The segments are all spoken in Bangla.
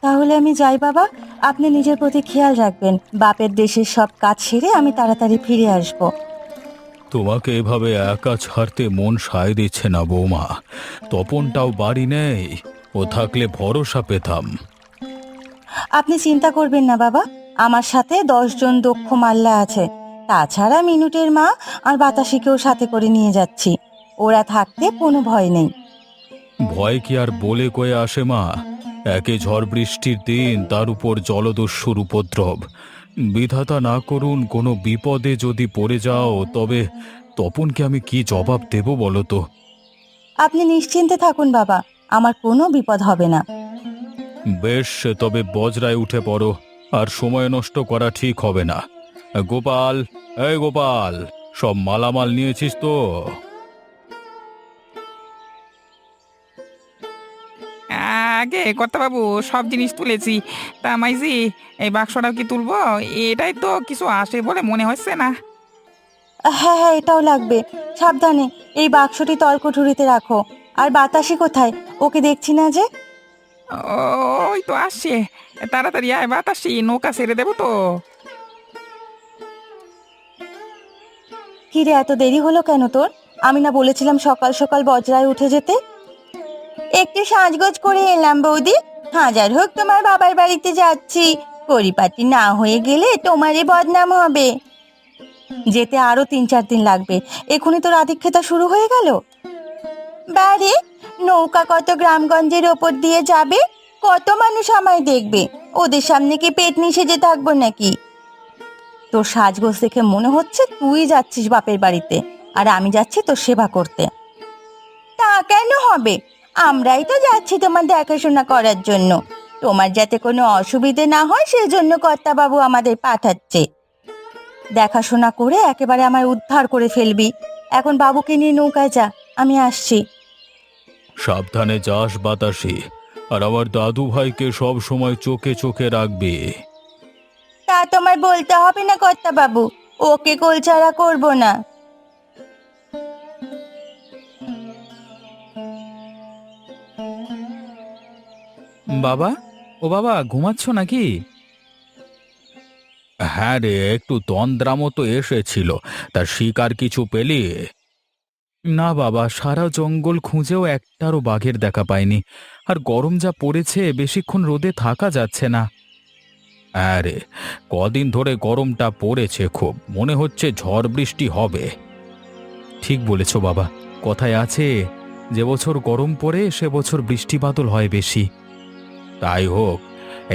তাহলে আমি যাই বাবা। আপনি নিজের প্রতি খেয়াল রাখবেন। বাপের দেশের সব কাজ সেরে আমি তাড়াতাড়ি ফিরে আসব। তোমাকে এভাবে একা ছাড়তে মন সায় দিচ্ছে না বৌমা। তপনটাও বাড়ি নেই, ও থাকলে ভরসা পেতাম। আপনি চিন্তা করবেন না বাবা, আমার সাথে 10 জন দক্ষ মাল্লা আছে। তাছাড়া মিনুটের মা আর বাতাসিকেও সাথে করে নিয়ে যাচ্ছি। ওরা থাকতে কোনো ভয় নেই। ভয় কি আর বলে কয়ে আসে মা? একে ঝড় বৃষ্টির দিন, তার উপর জলদস্যুর উপদ্রব। বিধাতা না করুন কোনো বিপদে যদি পড়ে যাও, তবে তপনকে আমি কি জবাব দেব বলো তো? আপনি নিশ্চিন্তে থাকুন বাবা, আমার কোনো বিপদ হবে না। বেশ, তবে বজরায় উঠে পড়ো। আর সময় নষ্ট করা ঠিক হবে না। গোপাল, এই গোপাল, সব মালামাল নিয়েছিস তো? আগে কর্তাবাবু, সব জিনিস তুলেছি। তা মাইজি, এই বাক্সটাও কি তুলবো? এটাই তো কিছু আসে বলে মনে হচ্ছে না। হ্যাঁ হ্যাঁ, এটাও লাগবে। সাবধানে এই বাক্সটি তলকুঠুরিতে রাখো। আর বাতাসি কোথায়? ওকে দেখছি না যে। ওই তো আসছে। তাড়াতাড়ি আয় বাতাসি, নৌকা ছেড়ে দেবো তো। কিরে, এত দেরি হলো কেন তোর? আমি না বলেছিলাম সকাল সকাল বজরায় উঠে যেতে? একটু সাজগোজ করে এলাম বৌদি। হাজার হোক তোমার বাবার বাড়িতে যাচ্ছি, পরিপাটি না হয়ে গেলে তোমারই বদনাম হবে। যেতে আরো 3-4 দিন লাগবে। এখনই তোর আধিক্যতা শুরু হয়ে গেল। বারে, নৌকা কত গ্রামগঞ্জের ওপর দিয়ে যাবে, কত মানুষ আমায় দেখবে। ওদের সামনে কি পেটনি সেজে থাকবো নাকি? তোর সাজগোজ দেখে মনে হচ্ছে তুই যাচ্ছিস বাপের বাড়িতে, আর আমি যাচ্ছি তোর সেবা করতে। তা কেন হবে? আমরাই তো যাচ্ছি তোমার দেখাশোনা করার জন্য। তোমার যাতে কোনো অসুবিধে না হয় সেজন্য কর্তাবাবু আমাদের পাঠাচ্ছে। দেখাশোনা করে একেবারে আমায় উদ্ধার করে ফেলবি। এখন বাবুকে নিয়ে নৌকায় যা, আমি আসছি। সাবধানে যাস বাতাসি। আর আমার দাদু ভাইকে সব সময় চোখে চোখে রাখবি। তা তোমার বলতে হবে না কর্তাবাবু, ওকে কোলছাড়া করবো না। বাবা, ও বাবা, ঘুমাচ্ছ নাকি? হ্যাঁ রে, একটু তন্দ্রা মতো এসেছিল। তা শিকার কিছু পেলি? না বাবা, সারা জঙ্গল খুঁজেও একটারও বাঘের দেখা পাইনি। আর গরম যা পড়েছে, বেশিক্ষণ রোদে থাকা যাচ্ছে না। হ্যাঁ রে, কদিন ধরে গরমটা পড়েছে খুব, মনে হচ্ছে ঝড় বৃষ্টি হবে। ঠিক বলেছ বাবা, কথায় আছে, যে বছর গরম পড়ে সে বছর বৃষ্টি বাদল হয় বেশি। তাই হোক,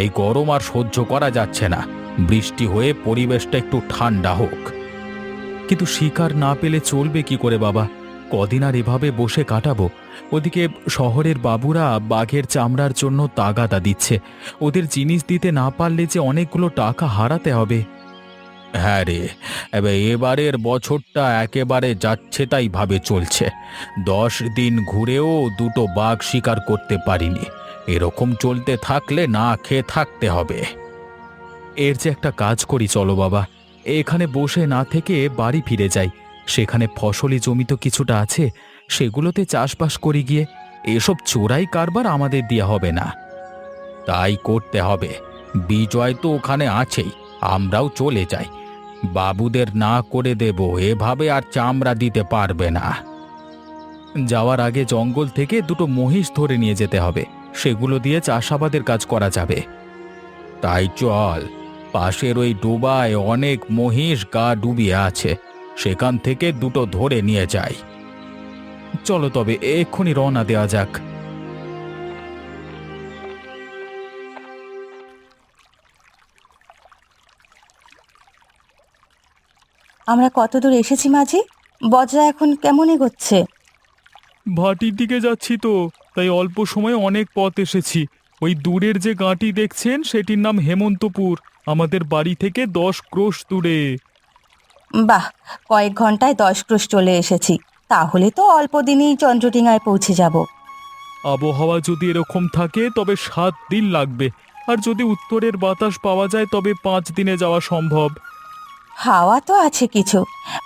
এই গরম আর সহ্য করা যাচ্ছে না। বৃষ্টি হয়ে পরিবেশটা একটু ঠান্ডা হোক। কিন্তু শিকার না পেলে চলবে কি করে বাবা? কদিন আর এভাবে বসে কাটাবো? ওদিকে শহরের বাবুরা বাঘের চামড়ার জন্য তাগাদা দিচ্ছে। ওদের জিনিস দিতে না পারলে যে অনেকগুলো টাকা হারাতে হবে। হ্যাঁ রে, এবারের বছরটা একেবারে যাচ্ছে তাই ভাবে চলছে। 10 দিন ঘুরেও দুটো বাঘ শিকার করতে পারিনি। এরকম চলতে থাকলে না খেয়ে থাকতে হবে। এর যে একটা কাজ করি চলো বাবা, এখানে বসে না থেকে বাড়ি ফিরে যাই। সেখানে ফসলি জমি তো কিছুটা আছে, সেগুলোতে চাষবাস করি গিয়ে। এসব চোরাই কারবার আমাদের দেয়া হবে না। তাই করতে হবে। বিজয় তো ওখানে আছেই, আমরাও চলে যাই। বাবুদের না করে দেব, এভাবে আর চামড়া দিতে পারবে না। যাওয়ার আগে জঙ্গল থেকে দুটো মহিষ ধরে নিয়ে যেতে হবে, সেগুলো দিয়ে চাষাবাদের কাজ করা যাবে। তাই চল, পাশের ওই ডোবায় অনেক মহিষ গা ডুবিয়ে আছে, সেখান থেকে দুটো ধরে নিয়ে যাই। চলো তবে এক্ষুনি রওনা দেওয়া যাক। আমরা কত দূর এসেছি মাঝি? বজরা এখন কেমন এগোচ্ছে? ভাটির দিকে যাচ্ছি তো, তাই অল্প সময়ে অনেক পথ এসেছি। ওই দূরের যে গাঁটি দেখছেন সেটির নাম হেমন্তপুর, আমাদের বাড়ি থেকে 10 ক্রোশ দূরে। বাহ, কয়েক ঘন্টায় 10 ক্রোশ চলে এসেছি। তাহলে তো অল্প দিনেই চন্দ্রডিঙায় পৌঁছে যাব। আবহাওয়া যদি এরকম থাকে তবে 7 দিন লাগবে। আর যদি উত্তরের বাতাস পাওয়া যায় তবে 5 দিনে যাওয়া সম্ভব। হাওয়া তো আছে কিছু,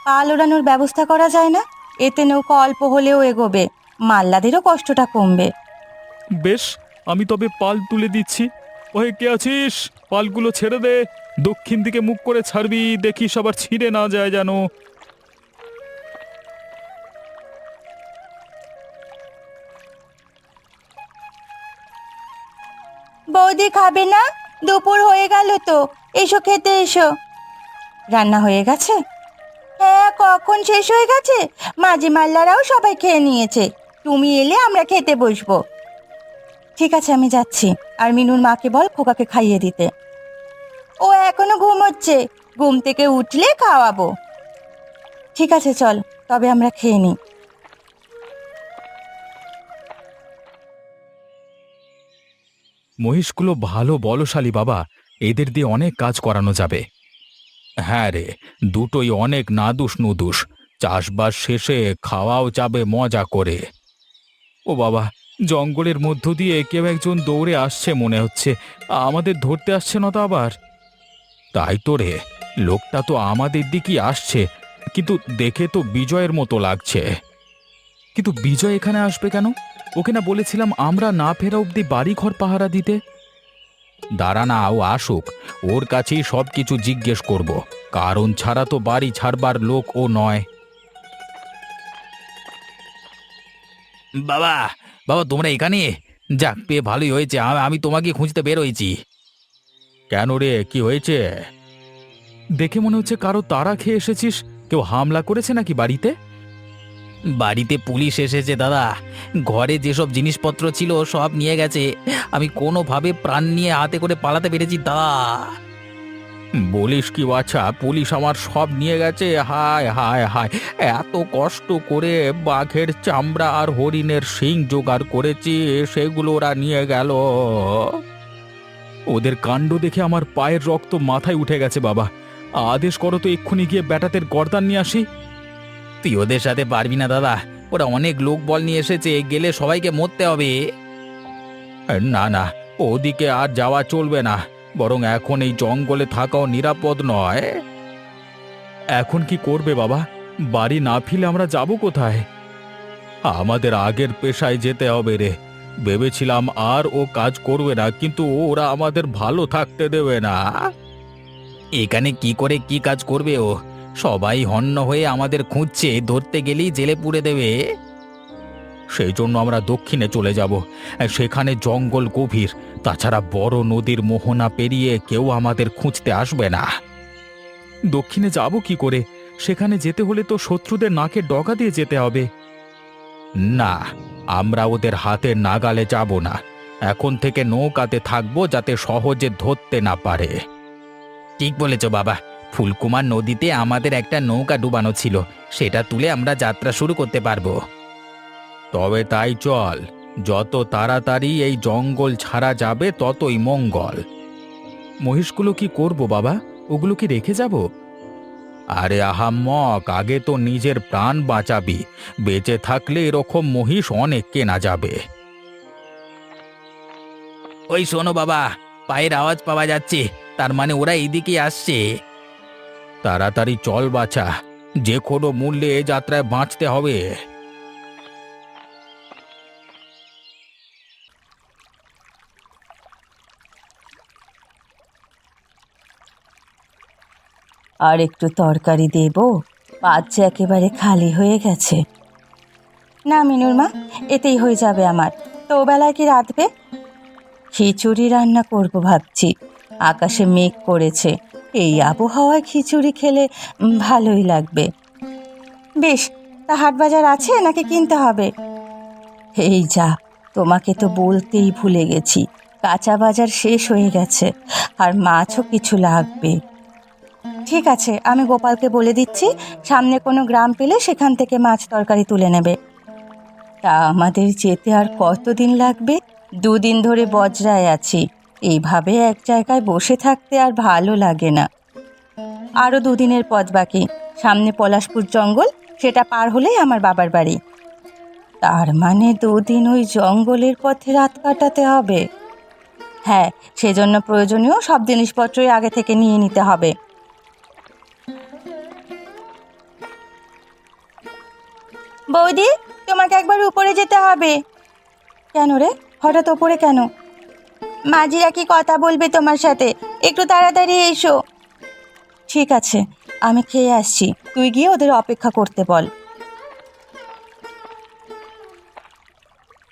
পাল ওড়ানোর ব্যবস্থা করা যায় না? এতে নৌকা অল্প হলেও এগোবে, মাল্লাদেরও কষ্টটা কমবে। বেশ, আমি তবে পাল তুলে দিচ্ছি। ওই কে আছিস? পালগুলো ছেড়ে দে। দক্ষিণ দিকে মুখ করে ছাড়বি, দেখিস আবার ছিঁড়ে না যায় যেন। বৌদি খাবে না? দুপুর হয়ে গেল তো, এসো খেতে এসো। রান্না হয়ে গেছে? হ্যাঁ, কখন শেষ হয়ে গেছে। মাঝি মাল্লারাও সবাই খেয়ে নিয়েছে। তুমি এলে আমরা খেতে বসবো। ঠিক আছে, আমি যাচ্ছি। আর মিনুর মাকে বল খোকাকে খাইয়ে দিতে। ও এখনো ঘুমোচ্ছে, ঘুম থেকে উঠলে খাওয়াবো। ঠিক আছে, চল তবে আমরা খেয়ে নিই। মহিষগুলো ভালো বলশালী বাবা, এদের দিয়ে অনেক কাজ করানো যাবে। হ্যাঁ রে, দুটোই অনেক নাদুস নুদুস। চাষবাস শেষে খাওয়াও যাবে মজা করে। ও বাবা, জঙ্গলের মধ্য দিয়ে কেউ একজন দৌড়ে আসছে মনে হচ্ছে। আমাদের ধরতে আসছে না তো আবার? তাই তো রে, লোকটা তো আমাদের দিকেই আসছে, কিন্তু দেখে তো বিজয়ের মতো লাগছে। কিন্তু বিজয় এখানে আসবে কেন? ওকে না বলেছিলাম আমরা না ফেরা অবধি বাড়ি ঘর পাহারা দিতে? দাঁড়া না, ও আসুক, ওর কাছেই সব কিছু জিজ্ঞেস করব। কারণ ছাড়া তো বাড়ি ছাড়বার লোক ও নয়। বাবা, বাবা তোমরা এখানে? যাক, পেয়ে ভালোই হয়েছে। আমি তোমাকে খুঁজতে বের হয়েছি। কেন রে, কি হয়েছে? দেখে মনে হচ্ছে কারো তাড়া খেয়ে এসেছিস। কেউ হামলা করেছে নাকি বাড়িতে? বাড়িতে পুলিশ এসেছে দাদা। ঘরে যেসব জিনিসপত্র ছিল সব নিয়ে গেছে। আমি কোনোভাবে প্রাণ নিয়ে হাতে করে পালাতে পেরেছি দাদা। বলিস কি বাছা, পুলিশ আমার সব নিয়ে গেছে? হায় হায় হায়, এত কষ্ট করে বাঘের চামড়া আর হরিণের শিং জোগাড় করেছি, সেগুলো ওরা নিয়ে গেল। ওদের কাণ্ড দেখে আমার পায়ের রক্ত মাথায় উঠে গেছে বাবা। আদেশ করো তো এক্ষুনি গিয়ে ব্যাটাদের গর্দান নিয়ে আসি। তুই ওদের সাথে পারবি না দাদা, ওরা অনেক লোক বল নিয়ে এসেছে, গেলে সবাইকে মরতে হবে। না না, ওদিকে আর যাওয়া চলবে না, বরং এখন এই জঙ্গলে থাকাও নিরাপদ নয়। এখন কি করবে বাবা? বাড়ি না ফিরে আমরা যাব কোথায়? আমাদের আগের পেশায় যেতে হবে রে। ভেবেছিলাম আর ও কাজ করবে না, কিন্তু ওরা আমাদের ভালো থাকতে দেবে না। এখানে কি করে কি কাজ করবে ও? সবাই হন্য হয়ে আমাদের খুঁজছে, ধরতে গেলেই জেলে পুরে দেবে। সেই জন্য আমরা দক্ষিণে চলে যাব। সেখানে জঙ্গল গভীর, তাছাড়া বড় নদীর মোহনা পেরিয়ে কেউ আমাদের খুঁজতে আসবে না। দক্ষিণে যাব কি করে? সেখানে যেতে হলে তো শত্রুদের নাকে ডগা দিয়ে যেতে হবে। না, আমরা ওদের হাতের নাগালে যাব না। এখন থেকে নৌকাতে থাকবো, যাতে সহজে ধরতে না পারে। ঠিক বলেছ বাবা। ফুলকুমার নদীতে আমাদের একটা নৌকা ডুবানো ছিল, সেটা তুলে আমরা যাত্রা শুরু করতে পারবো। তবে তাই চল, যত তাড়াতাড়ি এই জঙ্গল ছাড়া যাবে ততই মঙ্গল। মহিষগুলো কি করব বাবা? ওগুলো কি রেখে যাব? আরে আহাম্মক, আগে তো নিজের প্রাণ বাঁচাবি। বেঁচে থাকলে এরকম মহিষ অনেক কেনা যাবে। ওই শোনো বাবা, পায়ের আওয়াজ পাওয়া যাচ্ছে, তার মানে ওরা এইদিকে আসছে। তাড়াতাড়ি চল বাছা, যে কোনো মূল্যে এ যাত্রায় বাঁচতে হবে। আর একটু তরকারি দেব? পাচ্ছে একেবারে খালি হয়ে গেছে। না মিনুর মা, এতেই হয়ে যাবে আমার। তো বেলায় কি রাঁধবে? খিচুড়ি রান্না করব ভাবছি। আকাশে মেঘ করেছে, এই আবহাওয়ায় খিচুড়ি খেলে ভালোই লাগবে। বেশ, তা হাট বাজার আছে নাকি কিনতে হবে? এই যা, তোমাকে তো বলতেই ভুলে গেছি, কাঁচা বাজার শেষ হয়ে গেছে, আর মাছও কিছু লাগবে। ঠিক আছে, আমি গোপালকে বলে দিচ্ছি, সামনে কোনো গ্রাম পেলে সেখান থেকে মাছ তরকারি তুলে নেবে। তা আমাদের যেতে আর কতদিন লাগবে? 2 দিন ধরে বজরায় আছি, এইভাবে এক জায়গায় বসে থাকতে আর ভালো লাগে না। আরও 2 দিনের পথ বাকি, সামনে পলাশপুর জঙ্গল, সেটা পার হলেই আমার বাবার বাড়ি। তার মানে 2 দিন ওই জঙ্গলের পথে রাত কাটাতে হবে। হ্যাঁ, সেজন্য প্রয়োজনীয় সব জিনিসপত্রই আগে থেকে নিয়ে নিতে হবে। বৌদি, তোমাকে একবার উপরে যেতে হবে। কেন রে, হঠাৎ ওপরে কেন? মাঝিরা কি কথা বলবে তোমার সাথে, একটু তাড়াতাড়ি এসো। ঠিক আছে, আমি খেয়ে আসছি, তুই গিয়ে ওদের অপেক্ষা করতে বল।